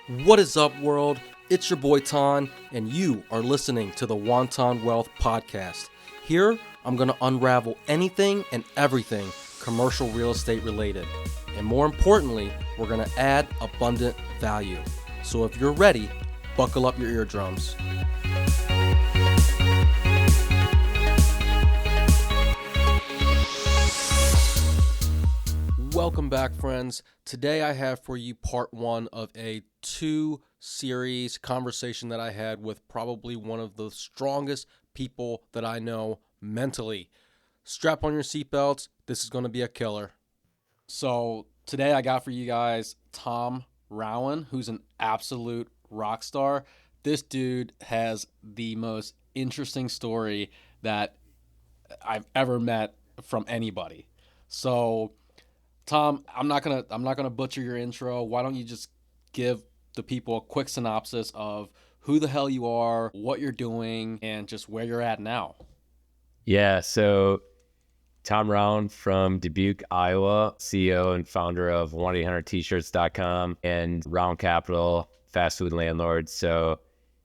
What is up, world? It's your boy Ton, and you are listening to the Wonton Wealth Podcast. Here, I'm going to unravel anything and everything commercial real estate related. And more importantly, we're going to add abundant value. So if you're ready, buckle up your eardrums. Welcome back, friends. Today I have for you part one of a two-series conversation that I had with probably one of the strongest people that I know mentally. Strap on your seatbelts. This is going to be a killer. So today I got for you guys Tom Rauen, who's an absolute rock star. This dude has the most interesting story that I've ever met from anybody. So Tom, I'm not gonna butcher your intro. Why don't you just give the people a quick synopsis of who the hell you are, what you're doing, and just where you're at now? Yeah, so Tom Rauen from Dubuque, Iowa, CEO and founder of 1-800-tshirts.com and Rauen Capital, Fast Food Landlord. So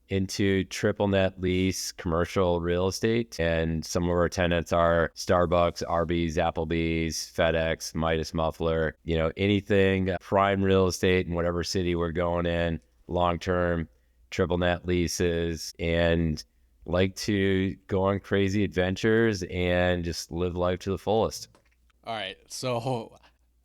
into triple net lease commercial real estate, and some of our tenants are Starbucks, Arby's, Applebee's, FedEx, Midas Muffler, anything prime real estate in whatever city we're going in, long-term triple net leases, and like to go on crazy adventures and just live life to the fullest. All right, so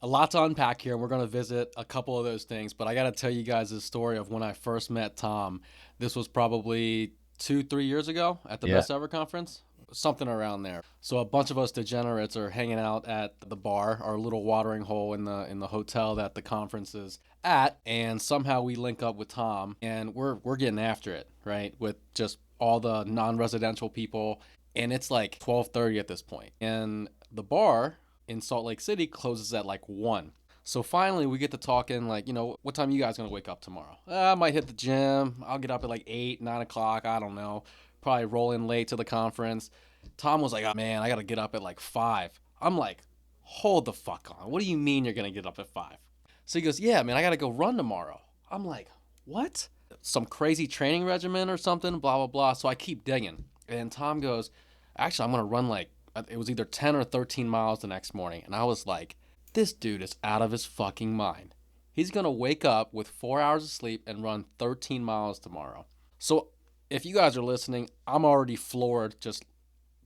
a lot to unpack here, and we're going to visit a couple of those things, but I got to tell you guys the story of when I first met Tom. This was probably 2-3 years ago at the Best Ever Conference, something around there. So a bunch of us degenerates are hanging out at the bar, our little watering hole in the hotel that the conference is at, and somehow we link up with Tom, and we're getting after it, right, with just all the non-residential people, and it's like 12:30 at this point, and the bar in Salt Lake City closes at like 1. So finally we get to talking like, what time are you guys going to wake up tomorrow? I might hit the gym. I'll get up at like 8, 9 o'clock. I don't know. Probably roll in late to the conference. Tom was like, oh man, I got to get up at like 5. I'm like, hold the fuck on. What do you mean you're going to get up at 5? So he goes, yeah, man, I got to go run tomorrow. I'm like, what? Some crazy training regimen or something, blah, blah, blah. So I keep digging. And Tom goes, actually, I'm going to run like, it was either 10 or 13 miles the next morning. And I was like, this dude is out of his fucking mind. He's going to wake up with 4 hours of sleep and run 13 miles tomorrow. So if you guys are listening, I'm already floored just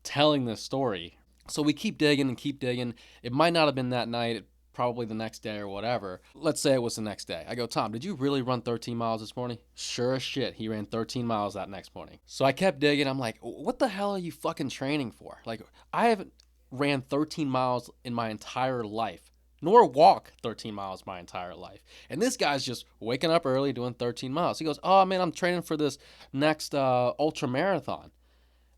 telling this story. So we keep digging and keep digging. It might not have been that night, probably the next day or whatever. Let's say it was the next day. I go, Tom, did you really run 13 miles this morning? Sure as shit, he ran 13 miles that next morning. So I kept digging. I'm like, what the hell are you fucking training for? Like, I haven't ran 13 miles in my entire life, nor walk 13 miles my entire life. And this guy's just waking up early doing 13 miles. He goes, oh man, I'm training for this next ultra marathon.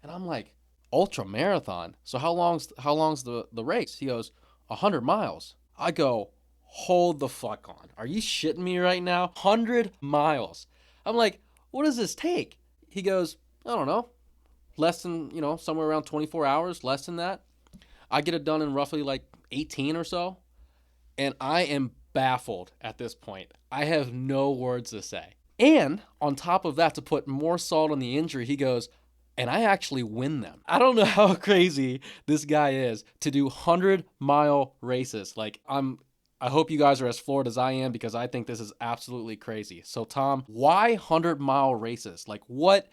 And I'm like, ultra marathon? So how long's the race? He goes, 100 miles. I go, hold the fuck on. Are you shitting me right now? 100 miles. I'm like, what does this take? He goes, I don't know. Less than, somewhere around 24 hours, less than that. I get it done in roughly like 18 or so. And I am baffled at this point. I have no words to say. And on top of that, to put more salt on the injury, he goes, and I actually win them. I don't know how crazy this guy is to do 100-mile races. Like, I hope you guys are as floored as I am, because I think this is absolutely crazy. So Tom, why 100-mile races? Like, what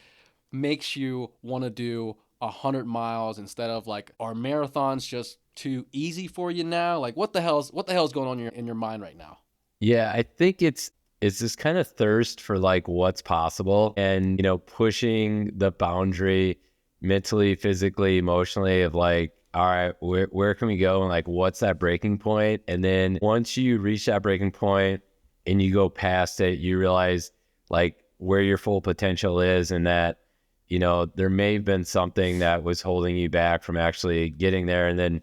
makes you want to do 100 miles instead of like, are marathons just too easy for you now? Like, what the hell's going on in your mind right now? Yeah, I think it's this kind of thirst for like what's possible, and pushing the boundary mentally, physically, emotionally of like, all right, where can we go, and like what's that breaking point? And then once you reach that breaking point and you go past it, you realize like where your full potential is, and that there may have been something that was holding you back from actually getting there. And then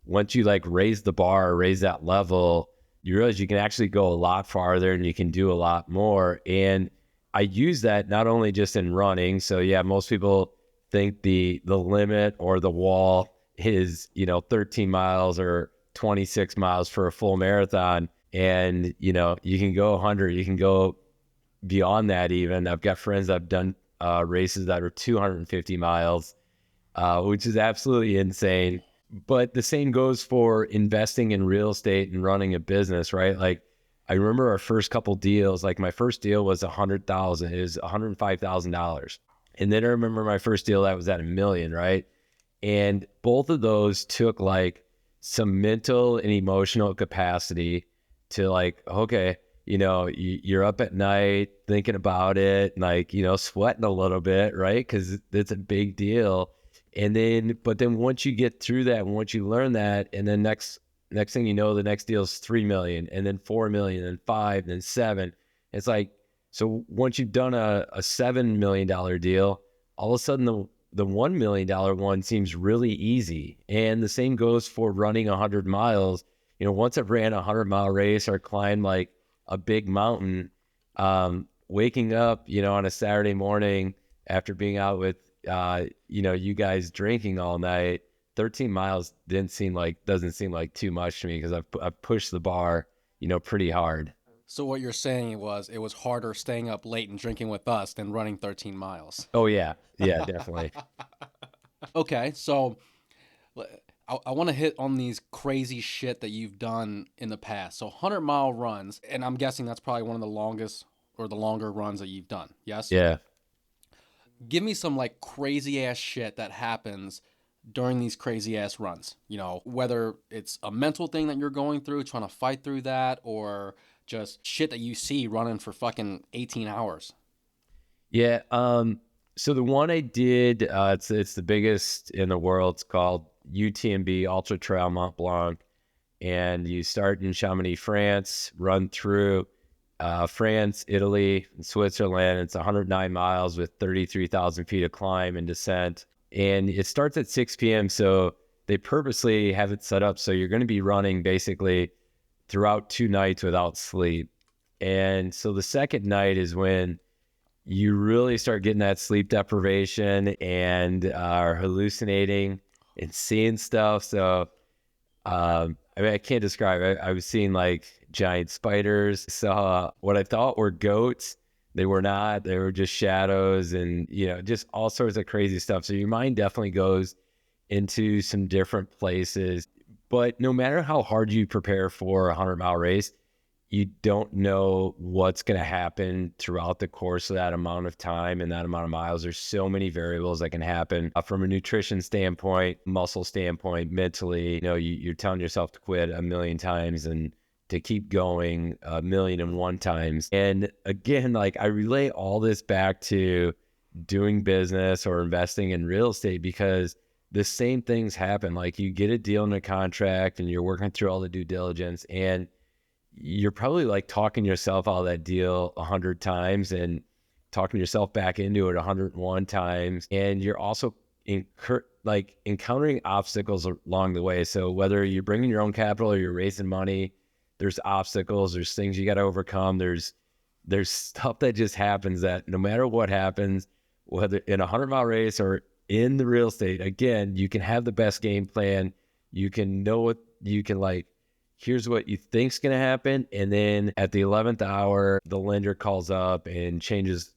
once you like raise the bar, raise that level, you realize you can actually go a lot farther and you can do a lot more. And I use that not only just in running. So yeah, most people think the limit or the wall is, 13 miles or 26 miles for a full marathon. And, you can go 100, you can go beyond that even. I've got friends that have done races that are 250 miles, which is absolutely insane. But the same goes for investing in real estate and running a business, right? Like I remember our first couple deals, like my first deal was 100,000, it was $105,000. And then I remember my first deal that was at $1 million, right? And both of those took like some mental and emotional capacity to like, okay, you're up at night thinking about it, like, sweating a little bit, right? Because it's a big deal. And then, but then once you get through that, and once you learn that, and then next thing you know, the next deal is 3 million, and then 4 million, and 5, and then 7. It's like, so once you've done a $7 million deal, all of a sudden the $1 million one seems really easy. And the same goes for running 100 miles. Once I've ran a 100-mile race or climbed like a big mountain, waking up, on a Saturday morning after being out with, you guys drinking all night, 13 miles doesn't seem like too much to me because I've pushed the bar, pretty hard. So what you're saying was it was harder staying up late and drinking with us than running 13 miles. Oh yeah. Yeah, definitely. Okay, so I want to hit on these crazy shit that you've done in the past. So 100-mile runs, and I'm guessing that's probably one of the longest or the longer runs that you've done. Yes? Yeah. Give me some like crazy ass shit that happens during these crazy ass runs. Whether it's a mental thing that you're going through, trying to fight through that, or just shit that you see running for fucking 18 hours. Yeah. So the one I did, it's the biggest in the world. It's called UTMB, Ultra Trail Mont Blanc. And you start in Chamonix, France, run through France, Italy, and Switzerland. It's 109 miles with 33,000 feet of climb and descent. And it starts at 6 p.m. So they purposely have it set up so you're going to be running basically throughout 2 nights without sleep. And so the second night is when you really start getting that sleep deprivation and are hallucinating and seeing stuff. So, I can't describe it. I was seeing like giant spiders, saw what I thought were goats. They were not, they were just shadows and, just all sorts of crazy stuff. So your mind definitely goes into some different places, but no matter how hard you prepare for a 100-mile race, you don't know what's going to happen throughout the course of that amount of time and that amount of miles. There's so many variables that can happen from a nutrition standpoint, muscle standpoint, mentally. You're telling yourself to quit 1,000,000 times and to keep going 1,000,001 times. And again, like I relate all this back to doing business or investing in real estate because the same things happen. Like you get a deal in a contract and you're working through all the due diligence and you're probably like talking yourself out of that deal 100 times and talking yourself back into it 101 times. And you're also encountering obstacles along the way. So whether you're bringing your own capital or you're raising money, there's obstacles, there's things you got to overcome. There's stuff that just happens that no matter what happens, whether in a 100-mile race or in the real estate, again, you can have the best game plan. You can know what you can like, here's what you think's going to happen. And then at the 11th hour, the lender calls up and changes,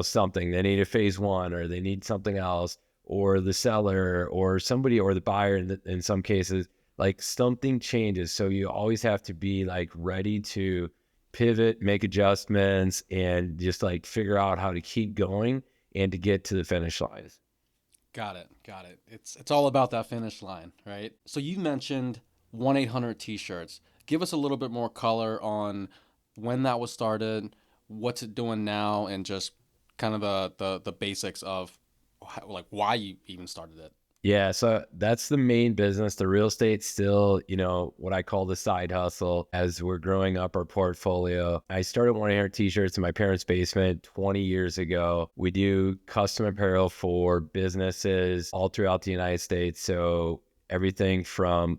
something. They need a phase 1 or they need something else, or the seller or somebody or the buyer in some cases, like something changes. So you always have to be like ready to pivot, make adjustments, and just like figure out how to keep going and to get to the finish line. Got it. It's all about that finish line, right? So you mentioned 1-800 t-shirts. Give us a little bit more color on when that was started, what's it doing now, and just kind of the basics of like why you even started it. Yeah, so that's the main business. The real estate still, what I call the side hustle as we're growing up our portfolio. I started 1-800 t-shirts in my parents' basement 20 years ago. We do custom apparel for businesses all throughout the United States. So everything from,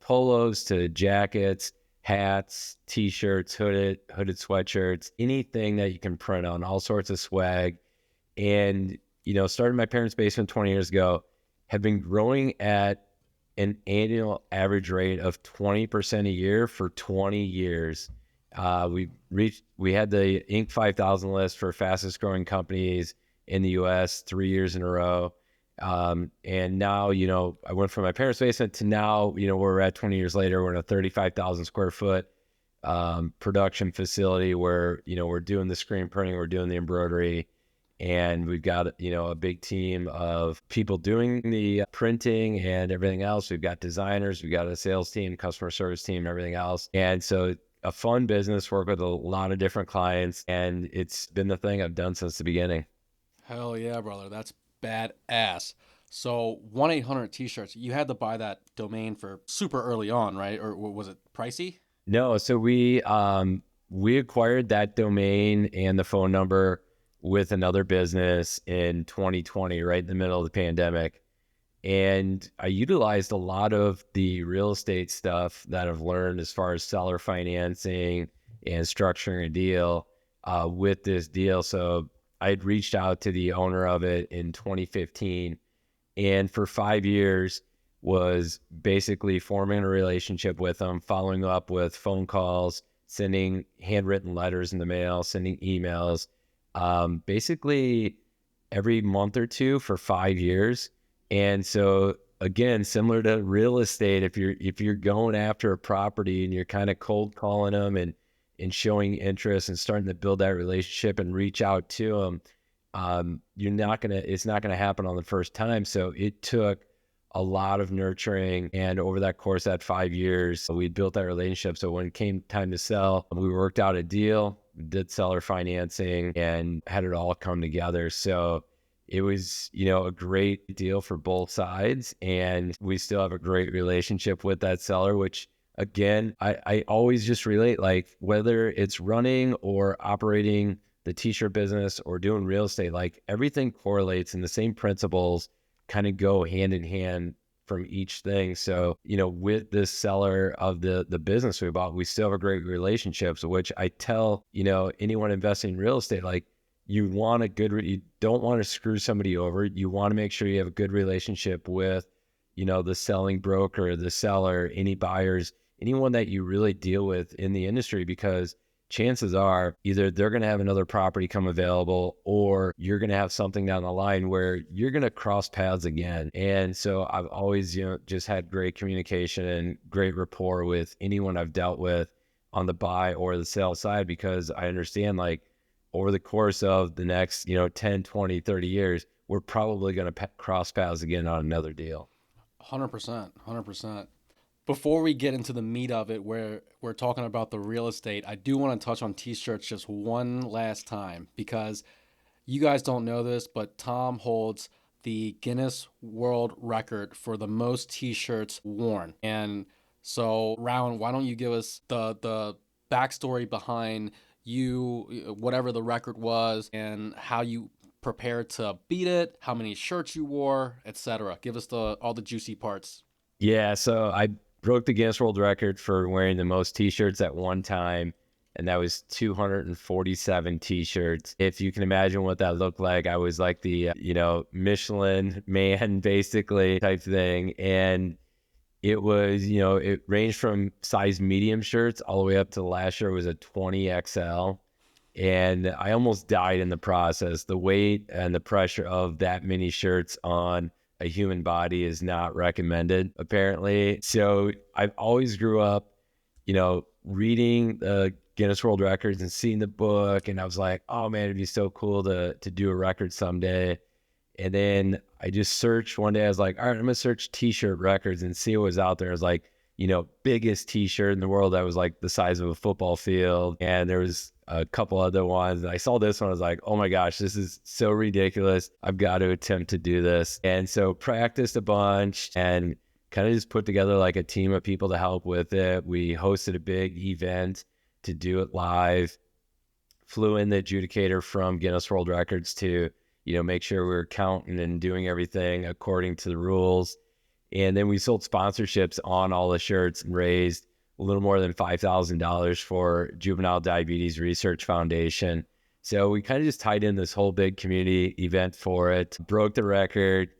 polos to jackets, hats, t-shirts, hooded sweatshirts, anything that you can print on, all sorts of swag. And, started my parents' basement 20 years ago, have been growing at an annual average rate of 20% a year for 20 years. We had the Inc. 5000 list for fastest growing companies in the U.S. 3 years in a row. And now, I went from my parents' basement to now, where we're at 20 years later, we're in a 35,000 square foot production facility where, we're doing the screen printing, we're doing the embroidery, and we've got, a big team of people doing the printing and everything else. We've got designers, we've got a sales team, customer service team, everything else. And so a fun business, work with a lot of different clients, and it's been the thing I've done since the beginning. Hell yeah, brother. That's badass. So 1-800 t-shirts, you had to buy that domain for super early on, right? Or was it pricey? No, so we acquired that domain and the phone number with another business in 2020, right in the middle of the pandemic. And I utilized a lot of the real estate stuff that I've learned as far as seller financing and structuring a deal with this deal. So I'd reached out to the owner of it in 2015, and for 5 years was basically forming a relationship with them, following up with phone calls, sending handwritten letters in the mail, sending emails, basically every month or two for 5 years. And so again, similar to real estate, if you're going after a property and you're kind of cold calling them and showing interest and starting to build that relationship and reach out to them, it's not gonna happen on the first time. So it took a lot of nurturing, and over that course, that 5 years, we built that relationship. So when it came time to sell, we worked out a deal, did seller financing, and had it all come together. So it was, a great deal for both sides, and we still have a great relationship with that seller, which again, I always just relate, like whether it's running or operating the t-shirt business or doing real estate, like everything correlates and the same principles kind of go hand in hand from each thing. So, with this seller of the business we bought, we still have a great relationship. So, which I tell, anyone investing in real estate, like you don't want to screw somebody over. You want to make sure you have a good relationship with, the selling broker, the seller, any buyers, anyone that you really deal with in the industry, because chances are either they're going to have another property come available, or you're going to have something down the line where you're going to cross paths again. And so I've always, just had great communication and great rapport with anyone I've dealt with on the buy or the sell side, because I understand, like, over the course of the next, 10, 20, 30 years, we're probably going to cross paths again on another deal. 100%. 100%. Before we get into the meat of it, where we're talking about the real estate, I do want to touch on t-shirts just one last time, because you guys don't know this, but Tom holds the Guinness World Record for the most t-shirts worn. And so, Rauen, why don't you give us the backstory behind you, whatever the record was, and how you prepared to beat it, how many shirts you wore, etc. Give us all the juicy parts. Yeah, so I broke the Guinness World Record for wearing the most t-shirts at one time, and that was 247 t-shirts. If you can imagine what that looked like, I was like the, Michelin man, basically, type thing. And it was, it ranged from size medium shirts all the way up to last year was a 20 XL. And I almost died in the process. The weight and the pressure of that many shirts on a human body is not recommended, apparently. So I've always grew up, reading the Guinness World Records and seeing the book. And I was like, oh man, it'd be so cool to do a record someday. And then I just searched one day. I was like, all right, I'm going to search t-shirt records and see what was out there. It was like, biggest t-shirt in the world that was like the size of a football field. And there was a couple other ones. And I saw this one. I was like, oh my gosh, this is so ridiculous. I've got to attempt to do this. And so practiced a bunch and kind of just put together like a team of people to help with it. We hosted a big event to do it live, flew in the adjudicator from Guinness World Records to, make sure we were counting and doing everything according to the rules. And then we sold sponsorships on all the shirts and raised a little more than $5,000 for Juvenile Diabetes Research Foundation. So we kind of just tied in this whole big community event for it, broke the record,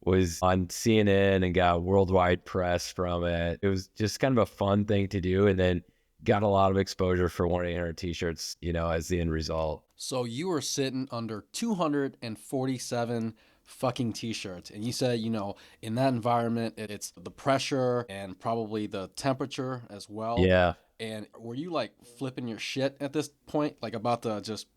was on CNN and got worldwide press from it. It was just kind of a fun thing to do. And then got a lot of exposure for 1-800 t-shirts, you know, as the end result. So you were sitting under 247 fucking t-shirts, and you said, you know, in that environment, it's the pressure and probably the temperature as well. Yeah. And were you like flipping your shit at this point, like about to just,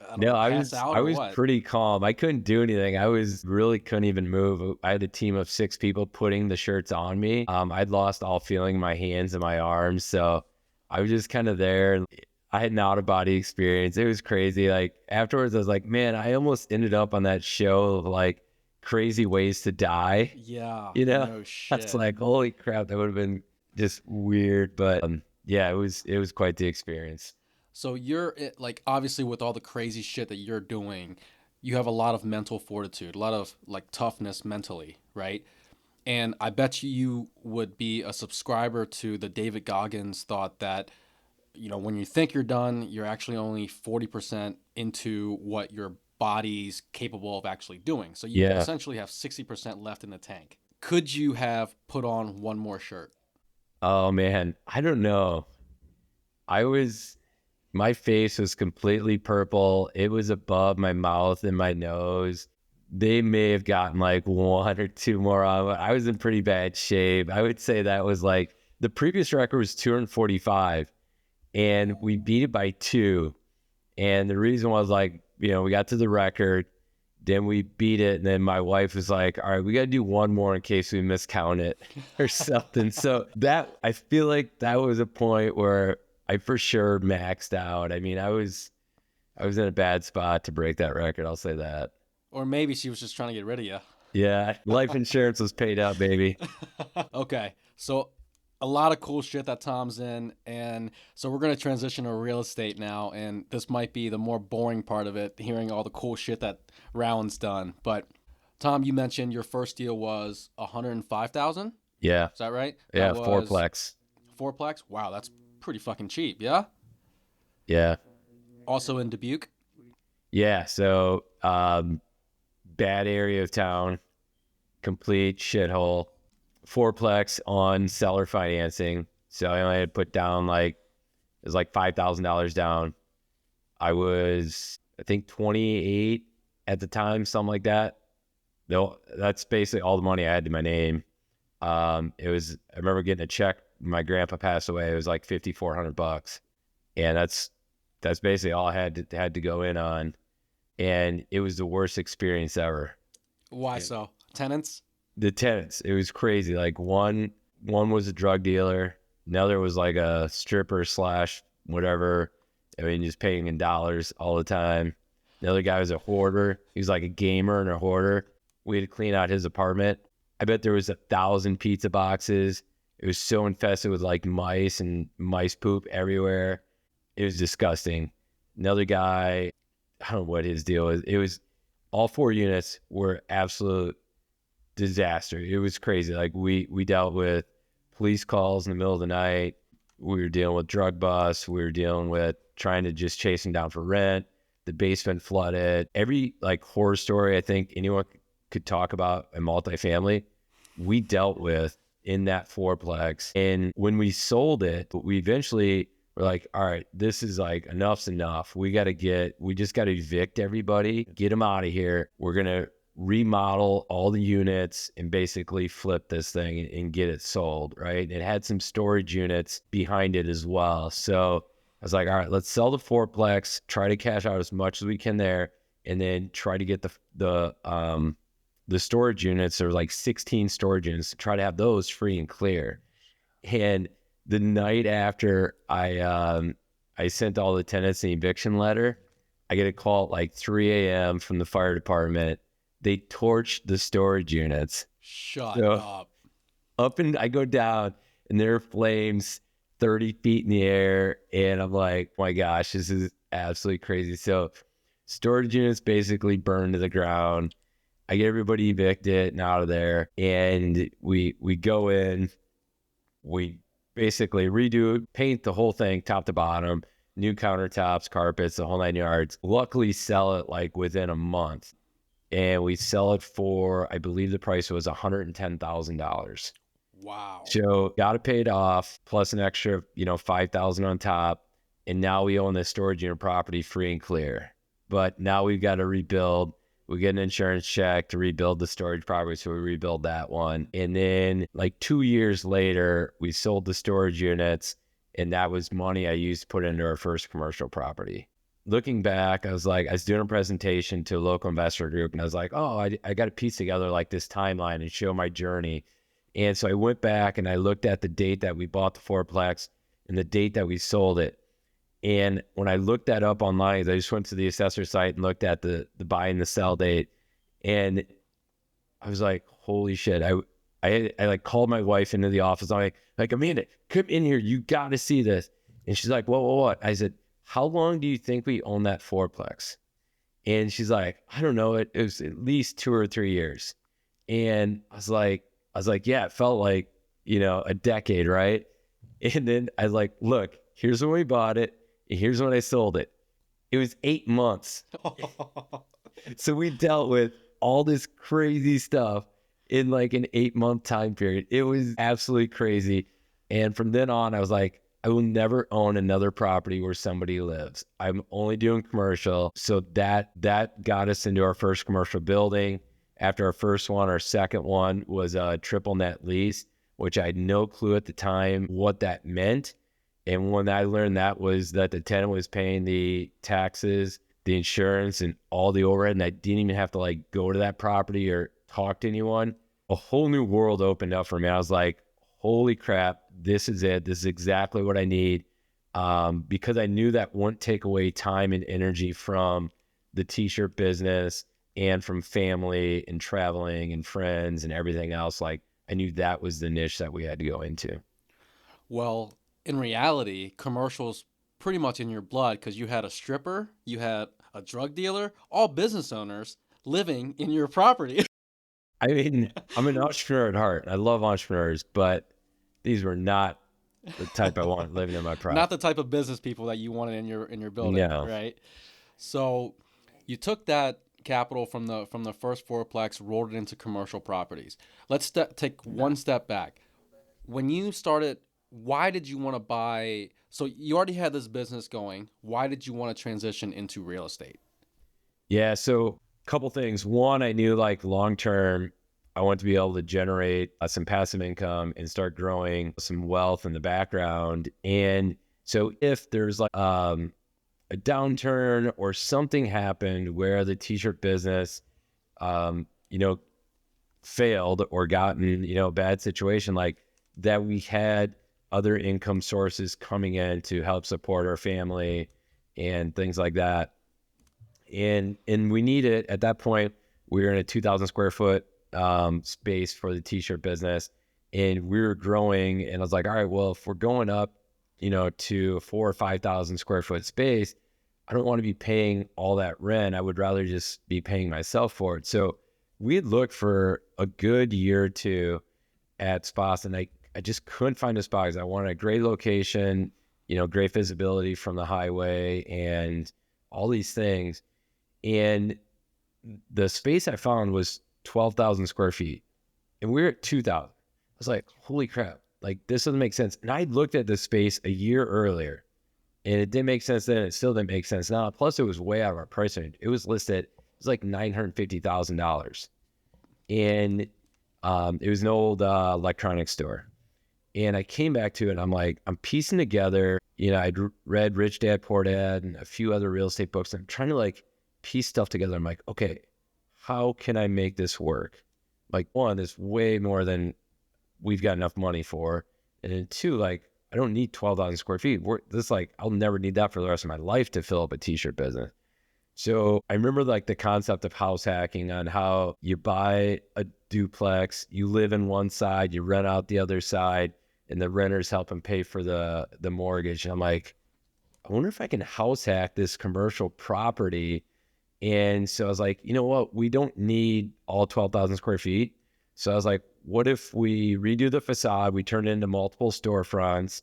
I don't No, know, I pass was out I or was what? pretty calm. I couldn't do anything. I was really couldn't even move. I had a team of 6 people putting the shirts on me. I'd lost all feeling in my hands and my arms, so I was just kind of there. I had an out of body experience. It was crazy. Like afterwards, I was like, man, I almost ended up on that show of like crazy ways to die. Yeah, You know, no that's shit. like, holy crap, that would have been just weird. But yeah, it was quite the experience. So like obviously with all the crazy shit that you're doing, you have a lot of mental fortitude, a lot of like toughness mentally, right? And I bet you would be a subscriber to the David Goggins thought that, you know, when you think you're done, you're actually only 40% into what your body's capable of actually doing. So you Yeah. essentially have 60% left in the tank. Could you have put on one more shirt? Oh man, I don't know. I was My face was completely purple. It was above my mouth and my nose. They may have gotten like 1 or 2 more on, but I was in pretty bad shape. I would say that was like the previous record was 245 and we beat it by 2. And the reason was like, you know, we got to the record, then we beat it, and then my wife was like, all right, we got to do one more in case we miscount it or something. So that, I feel like that was a point where I for sure maxed out. I mean, I was in a bad spot to break that record. I'll say that. Or maybe she was just trying to get rid of you. Yeah, life insurance was paid out, baby. Okay. So a lot of cool shit that Tom's in, and so we're gonna transition to real estate now, and this might be the more boring part of it, hearing all the cool shit that Rowan's done. But Tom, you mentioned your first deal was 105,000. Yeah, Is that right? That yeah, was fourplex. fourplex. Wow, that's pretty fucking cheap. Yeah. Yeah, Also in Dubuque. yeah. So, bad area of town, complete shithole. Fourplex on seller financing. So I only had to put down like, it was like $5,000 down. I was, I think 28 at the time, something like that. No, that's basically all the money I had to my name. It was, I remember getting a check. My grandpa passed away. It was like $5,400. And that's basically all I had to go in on. And it was the worst experience ever. Why so? Tenants? The tenants, it was crazy. Like one was a drug dealer, another was like a stripper slash whatever. I mean, just paying in dollars all the time. The other guy was a hoarder. He was like a gamer and a hoarder. We had to clean out his apartment. I bet there was 1,000 pizza boxes. It was so infested with like mice and mice poop everywhere. It was disgusting. Another guy, I don't know what his deal was. It was all 4 units were absolute disaster. It was crazy. Like we dealt with police calls in the middle of the night. We were dealing with drug busts. We were dealing with trying to just chase them down for rent. The basement flooded. Every like horror story I think anyone could talk about in multifamily, we dealt with in that fourplex. And when we sold it, we eventually were like, all right, this is like enough's enough. We just got to evict everybody, get them out of here. We're going to remodel all the units and basically flip this thing and get it sold, right? It had some storage units behind it as well. So I was like, all right, let's sell the fourplex, try to cash out as much as we can there, and then try to get the storage units. There were like 16 storage units, to try to have those free and clear. And the night after I sent all the tenants an eviction letter, I get a call at like 3 a.m. from the fire department. They torched the storage units. Shut So up. I go down and there are flames 30 feet in the air. And I'm like, oh my gosh, this is absolutely crazy. So storage units basically burned to the ground. I get everybody evicted and out of there. And we go in, we basically redo, paint the whole thing top to bottom, new countertops, carpets, the whole 9 yards. Luckily sell it like within a month. And we sell it for, I believe the price was $110,000. Wow. So got it paid off plus an extra, 5,000 on top. And now we own this storage unit property free and clear. But now we've got to rebuild. We get an insurance check to rebuild the storage property. So we rebuild that one. And then like 2 years later, we sold the storage units. And that was money I used to put into our first commercial property. Looking back, I was doing a presentation to a local investor group. And I was like, oh, I got to piece together like this timeline and show my journey. And so I went back and I looked at the date that we bought the fourplex and the date that we sold it. And when I looked that up online, I just went to the assessor site and looked at the buy and the sell date. And I was like, holy shit. I like called my wife into the office. I'm like, Amanda, come in here. You got to see this. And she's like, what? I said, how long do you think we own that fourplex? And she's like, I don't know. It was at least 2 or 3 years. And I was like, yeah, it felt like, a decade, right? And then I was like, look, here's when we bought it. And here's when I sold it. It was 8 months. So we dealt with all this crazy stuff in like an 8-month time period. It was absolutely crazy. And from then on, I was like, I will never own another property where somebody lives. I'm only doing commercial. So that got us into our first commercial building. After our first one, our second one was a triple net lease, which I had no clue at the time what that meant. And when I learned that was that the tenant was paying the taxes, the insurance, and all the overhead, and I didn't even have to like go to that property or talk to anyone, a whole new world opened up for me. I was like, holy crap, this is it. This is exactly what I need. Because I knew that wouldn't take away time and energy from the t-shirt business and from family and traveling and friends and everything else. Like I knew that was the niche that we had to go into. Well, in reality, commercials pretty much in your blood because you had a stripper, you had a drug dealer, all business owners living in your property. I mean, I'm an entrepreneur at heart. I love entrepreneurs, but these were not the type I wanted living in my Not property. the type of business people that you wanted in your building, No. right? So you took that capital from the first fourplex, rolled it into commercial properties. Take one step back. When you started, why did you want to buy? So you already had this business going. Why did you want to transition into real estate? Yeah, so a couple things. One, I knew like long term, I want to be able to generate some passive income and start growing some wealth in the background. And so if there's like a downturn or something happened where the t-shirt business, you know, failed or gotten, a bad situation, like that we had other income sources coming in to help support our family and things like that. And we needed, at that point, we were in a 2,000 square foot space for the t-shirt business, and we were growing. And I was like, all right, well, if we're going up, to a 4 or 5,000 square foot space, I don't want to be paying all that rent. I would rather just be paying myself for it. So we had looked for a good year or two at spots, and I just couldn't find a spot because I wanted a great location, great visibility from the highway and all these things. And the space I found was 12,000 square feet, and we were at 2,000. I was like, holy crap, like this doesn't make sense. And I looked at this space a year earlier, and it didn't make sense then. It still didn't make sense now. Plus, it was way out of our price range. It was listed, it was like $950,000. And it was an old electronics store. And I came back to it, and I'm like, I'm piecing together, I'd read Rich Dad Poor Dad and a few other real estate books. And I'm trying to like piece stuff together. I'm like, okay, how can I make this work? Like, one, it's way more than we've got enough money for. And then two, like, I don't need 12,000 square feet. I'll never need that for the rest of my life to fill up a t-shirt business. So I remember like the concept of house hacking on how you buy a duplex, you live in one side, you rent out the other side, and the renters help them pay for the mortgage. And I'm like, I wonder if I can house hack this commercial property. And so I was like, you know what? We don't need all 12,000 square feet. So I was like, what if we redo the facade, we turn it into multiple storefronts,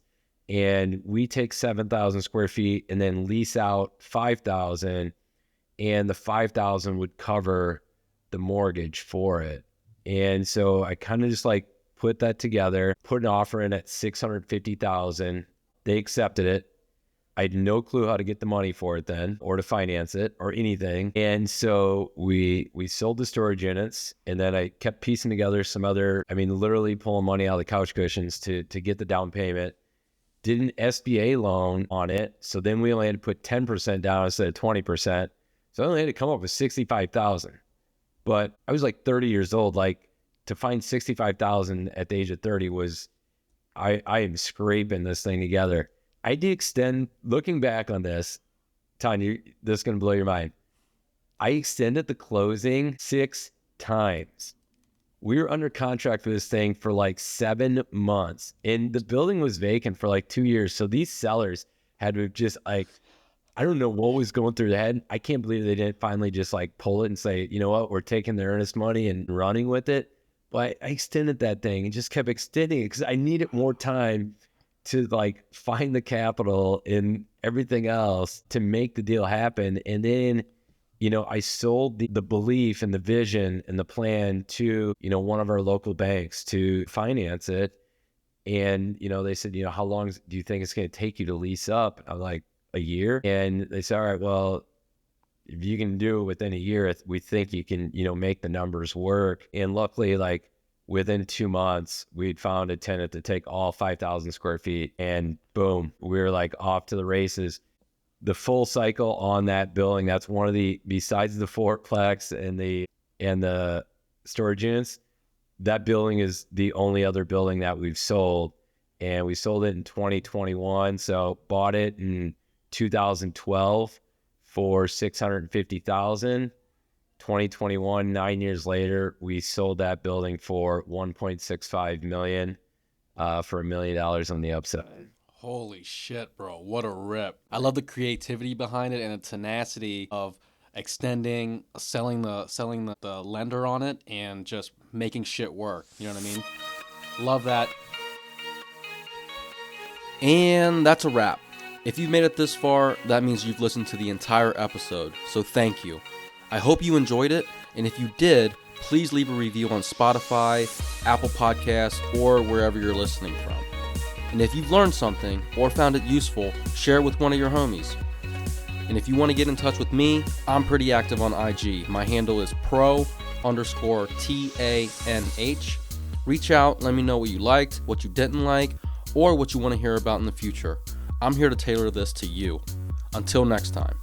and we take 7,000 square feet and then lease out 5,000, and the 5,000 would cover the mortgage for it. And so I kind of just like put that together, put an offer in at $650,000. They accepted it. I had no clue how to get the money for it then, or to finance it, or anything. And so we sold the storage units, and then I kept piecing together some other, literally pulling money out of the couch cushions to get the down payment. Did an SBA loan on it. So then we only had to put 10% down instead of 20%. So I only had to come up with $65,000. But I was like 30 years old. Like, to find $65,000 at the age of 30 was, I am scraping this thing together. I did extend, looking back on this, Tanya, this is going to blow your mind. I extended the closing 6 times. We were under contract for this thing for like 7 months, and the building was vacant for like 2 years. So these sellers had to just like, I don't know what was going through their head. I can't believe they didn't finally just like pull it and say, you know what, we're taking the earnest money and running with it. But I extended that thing and just kept extending it because I needed more time to like find the capital and everything else to make the deal happen. And then, I sold the belief and the vision and the plan to, one of our local banks to finance it. And, they said, how long do you think it's going to take you to lease up? I'm like, a year. And they said, all right, well, if you can do it within a year, we think you can, make the numbers work. And luckily, like, within 2 months, we'd found a tenant to take all 5,000 square feet, and boom, we were like off to the races. The full cycle on that building, that's one of the, besides the fourplex and the storage units, that building is the only other building that we've sold. And we sold it in 2021. So bought it in 2012 for $650,000. 2021, 9 years later, we sold that building for $1.65 million, for $1 million on the upside. Holy shit, bro. What a rip. I love the creativity behind it and the tenacity of extending, selling the lender on it, and just making shit work. You know what I mean? Love that. And that's a wrap. If you've made it this far, that means you've listened to the entire episode. So thank you. I hope you enjoyed it, and if you did, please leave a review on Spotify, Apple Podcasts, or wherever you're listening from. And if you've learned something or found it useful, share it with one of your homies. And if you want to get in touch with me, I'm pretty active on IG. My handle is pro_TANH. Reach out, let me know what you liked, what you didn't like, or what you want to hear about in the future. I'm here to tailor this to you. Until next time.